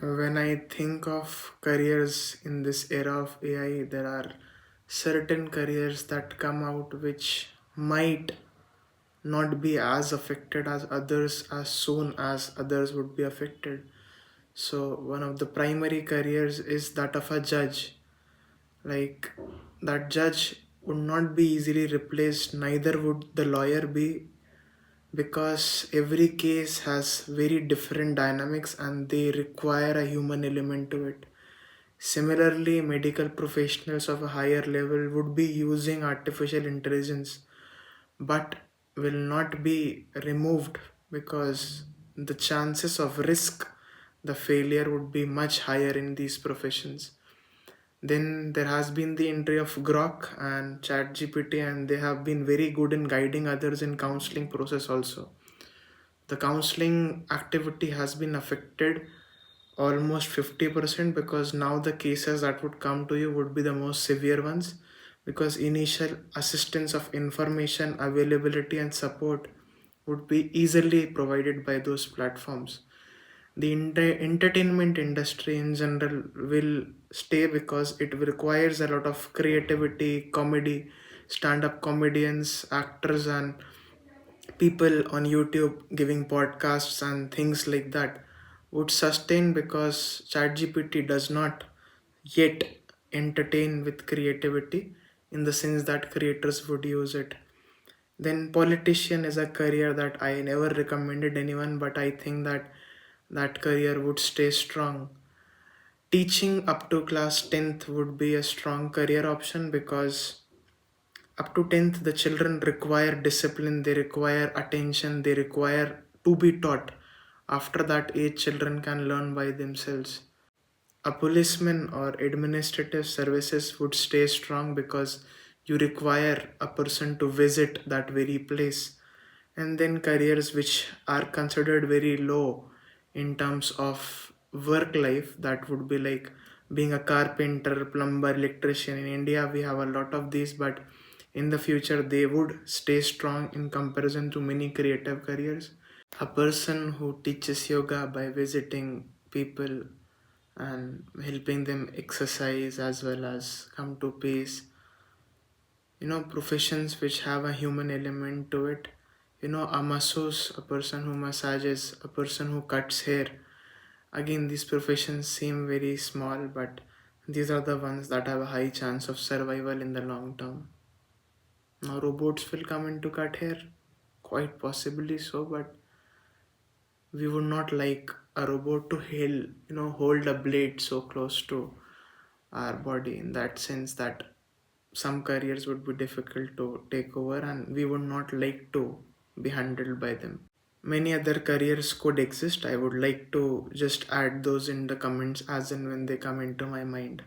When I think of careers in this era of AI, there are certain careers that come out which might not be as affected as others as soon as others would be affected. So, one of the primary careers is that of a judge. Like, that judge would not be easily replaced, neither would the lawyer be, because every case has very different dynamics and they require a human element to it. Similarly, medical professionals of a higher level would be using artificial intelligence but will not be removed because the chances of risk, the failure would be much higher in these professions. Then there has been the entry of Grok and ChatGPT, and they have been very good in guiding others in counseling process also. The counseling activity has been affected almost 50% because now the cases that would come to you would be the most severe ones, because initial assistance of information availability and support would be easily provided by those platforms. The entertainment industry in general will stay because it requires a lot of creativity, comedy, stand-up comedians, actors, and people on YouTube giving podcasts and things like that would sustain, because ChatGPT does not yet entertain with creativity in the sense that creators would use it. Then politician is a career that I never recommended anyone, but I think that that career would stay strong. Teaching up to class 10th would be a strong career option because up to 10th the children require discipline, they require attention, they require to be taught. After that age children can learn by themselves. A policeman or administrative services would stay strong because you require a person to visit that very place. And then careers which are considered very low in terms of work life, that would be like being a carpenter, plumber, electrician. In India we have a lot of these, but in the future they would stay strong in comparison to many creative careers. A person who teaches yoga by visiting people and helping them exercise as well as come to peace. Professions which have a human element to it. A masseuse, a person who massages, a person who cuts hair. Again, these professions seem very small, but these are the ones that have a high chance of survival in the long term. Now, robots will come in to cut hair, quite possibly so, but we would not like a robot to hold a blade so close to our body, in that sense that some careers would be difficult to take over and we would not like to be handled by them. Many other careers could exist. I would like to just add those in the comments as and when they come into my mind.